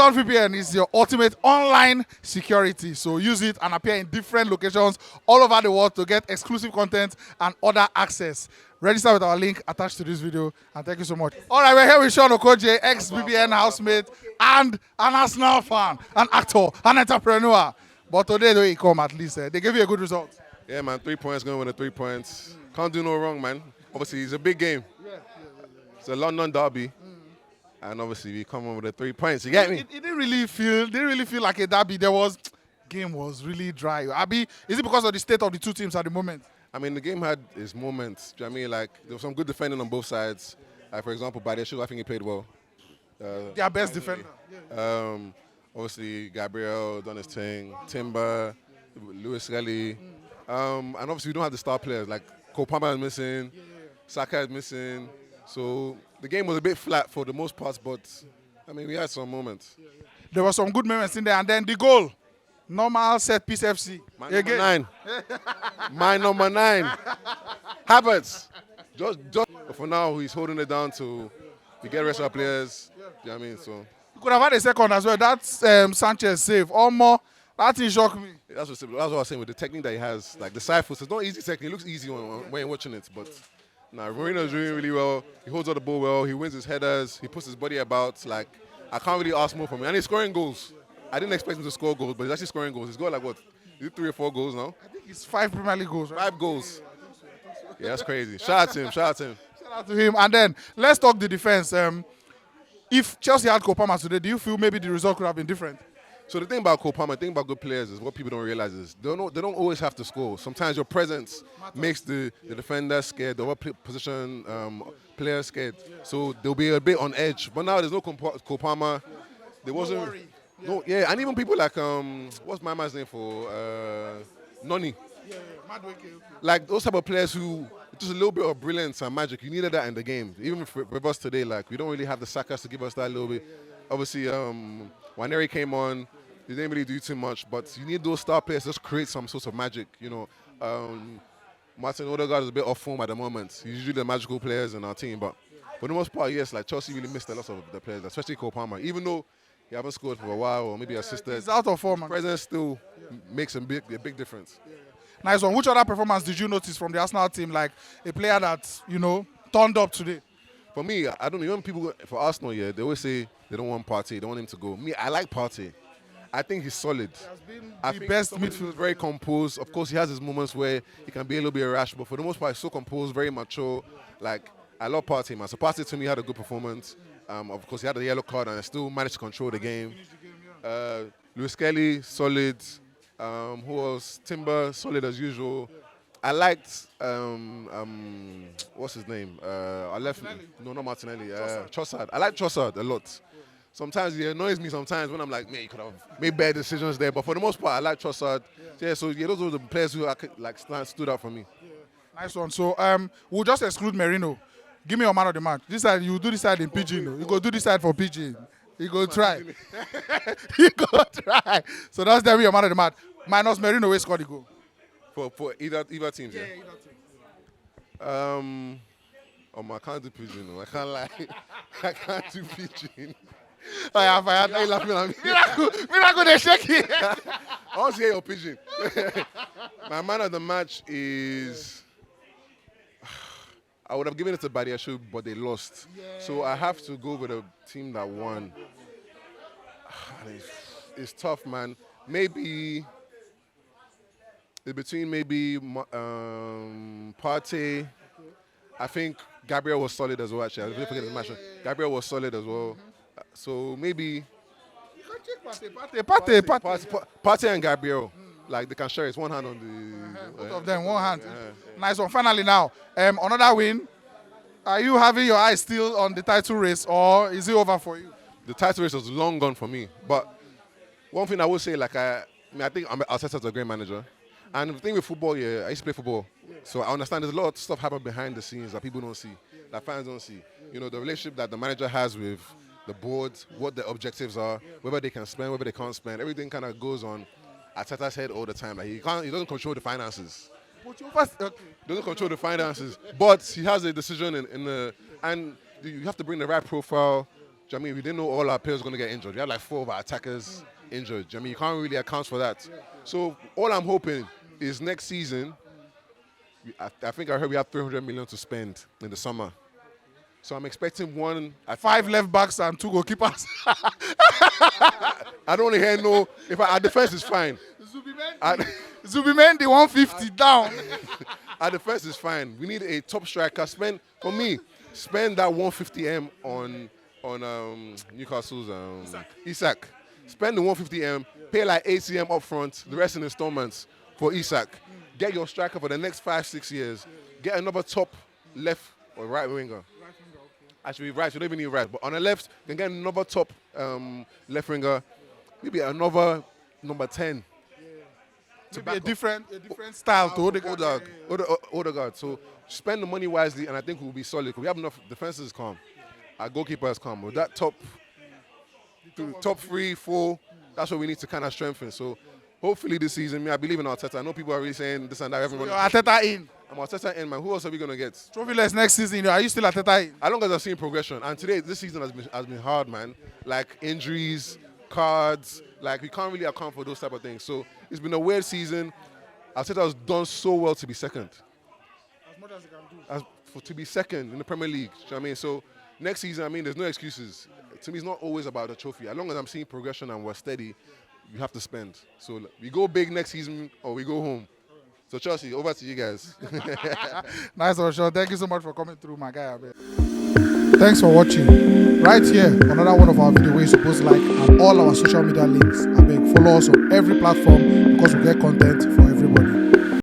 NordVPN is your ultimate online security. So use it and appear in different locations all over the world to get exclusive content and other access. Register with our link attached to this video, and thank you so much. All right, we're here with Shaun Okoje, ex-BBN housemate and an Arsenal fan, an actor, an entrepreneur. But today, though, he come at least. They gave you a good result. Yeah, man, 3 points, going with the 3 points. Can't do no wrong, man. Obviously, it's a big game. It's a London derby. And obviously, we come on with the 3 points. You get me? It didn't really feel like a derby. Game was really dry. Abi, is it because of the state of the two teams at the moment? I mean, the game had its moments. Do you know what I mean? Like, there was some good defending on both sides. Like, for example, Badiashile, I think he played well. Their best defender. Obviously, Gabriel done his thing. Timber, Lewis Skelly. And obviously, we don't have the star players. Like, Kopama is missing. Saka is missing. So, the game was a bit flat for the most part, but, I mean, we had some moments. There were some good moments in there. And then the goal. Normal set piece FC. My number 9. My number 9. Havertz. Just but for now, he's holding it down to get rest of our players. You know what I mean? So You could have had a second as well. That's Sanchez save. Almost. That thing shocked me. that's what I was saying with the technique that he has. Like the side foot, it's not easy technique. It looks easy when you're watching it, but Moreno's doing really well. He holds on the ball well. He wins his headers. He puts his body about. Like I can't really ask more from him. And he's scoring goals. I didn't expect him to score goals, but he's actually scoring goals. He's got like what? Is it 3 or 4 goals now? I think it's 5 Premier League goals. Right? 5 goals. Yeah, that's crazy. Shout out to him. Shout out to him. And then let's talk the defense. If Chelsea had Kopama today, do you feel maybe the result could have been different? So the thing about Kopama, the thing about good players is what people don't realize is they don't always have to score. Sometimes your presence makes the defender scared, the other position player scared. So they'll be a bit on edge. But now there's no Kopama. There wasn't. No, yeah, and even people like what's my man's name for Noni. Like those type of players who just a little bit of brilliance and magic. You needed that in the game. Even with us today, like we don't really have the Sakas to give us that little bit. Obviously, Waneri came on. He didn't really do too much, but you need those star players to just create some sort of magic. You know, Martin Odegaard is a bit off form at the moment. He's usually the magical players in our team, but for the most part, yes, like Chelsea really missed a lot of the players, especially Cole Palmer. Even though he haven't scored for a while, or maybe assisted, he's out of form. Presence still makes a big difference. Nice one. Which other performance did you notice from the Arsenal team? Like a player that turned up today. For me, I don't know. Even people for Arsenal, yeah, they always say they don't want Partey, they don't want him to go. Me, I like Partey. I think he's solid. I think the best midfield, very composed. Of course, he has his moments where he can be a little bit rash, but for the most part, he's so composed, very mature. Like, I love Partey, man. So Partey, to me, had a good performance. Of course, he had a yellow card and still managed to control the game. Lewis Kelly, solid. Who else? Timber, solid as usual. I liked, what's his name? No, not Martinelli. Trossard. I like Trossard a lot. Sometimes he annoys me sometimes when I'm like, man, you could have made better decisions there. But for the most part, I like Trossard. Yeah, so yeah, those were the players who stood out for me. Yeah. Nice one. So we'll just exclude Merino. Give me your man of the match. This side, you do this side in Pidgin. You go do this side for Pidgin. You go try. You go try. So that's definitely your man of the match. Minus Merino, who scored the goal? For either teams, yeah? Yeah, either team. I can't do Pidgin. I can't lie. I can't do Pidgin. I have laughing at me. Miracle, they shake it. I want to hear your Pidgin. My man of the match is... I would have given it to Badiashile, but they lost. Yeah. So I have to go with a team that won. It's tough, man. Maybe... It's between Partey. I think Gabriel was solid as well, actually. I didn't forget the match. Gabriel was solid as well. So maybe... You can check Partey and Gabriel. Like, they can share it. One hand on the... both of them, one hand. Yeah. Nice one. Finally now, another win. Are you having your eyes still on the title race, or is it over for you? The title race was long gone for me. But one thing I would say, like, I think Arteta's a great manager. And the thing with football, yeah, I used to play football. So I understand there's a lot of stuff happening behind the scenes that people don't see, that fans don't see. You know, the relationship that the manager has with the board, what the objectives are, whether they can spend, whether they can't spend, everything kind of goes on Arteta's head all the time. Like he doesn't control the finances. Doesn't control the finances, but he has a decision and you have to bring the right profile you know what I mean? We didn't know all our players were going to get injured. We had like 4 of our attackers injured. Do you know what I mean? You can't really account for that. So all I'm hoping is next season, I think I heard we have 300 million to spend in the summer. So I'm expecting one. 5 left backs and 2 goalkeepers. I don't want to hear no. Our defense is fine. Zubimendi 150 down. Our defense is fine. We need a top striker. Spend that 150M on Newcastle's Isak. Spend the 150M. Pay like 80M up front. The rest in installments for Isak. Get your striker for the next 5-6 years. Get another top left or right winger. Actually, right. We don't even need right. But on the left, you can get another top left winger. Maybe another number 10. Maybe a different style to Odegaard. So spend the money wisely, and I think we'll be solid. Because we have enough defenses come. Our goalkeeper has come. With that top 3, 4, that's what we need to kind of strengthen. So hopefully this season, I believe in Arteta. I know people are really saying this and that. Everyone. So Arteta in. I'm Arteta in, man. Who else are we going to get? Trophyless next season. Are you still Arteta in? As long as I've seen progression. And this season has been hard, man. Like injuries, cards. Like we can't really account for those type of things. So it's been a weird season. Arteta has done so well to be second. As much as he can do. To be second in the Premier League. Do you know what I mean? So next season, I mean, there's no excuses. To me, it's not always about the trophy. As long as I'm seeing progression and we're steady, you have to spend. So we go big next season or we go home. So Chelsea, over to you guys. Nice one, Shaun. Thank you so much for coming through, my guy. Thanks for watching. Right here, another one of our videos where you're supposed to like and all our social media links. I beg, follow us on every platform because we get content for everyone.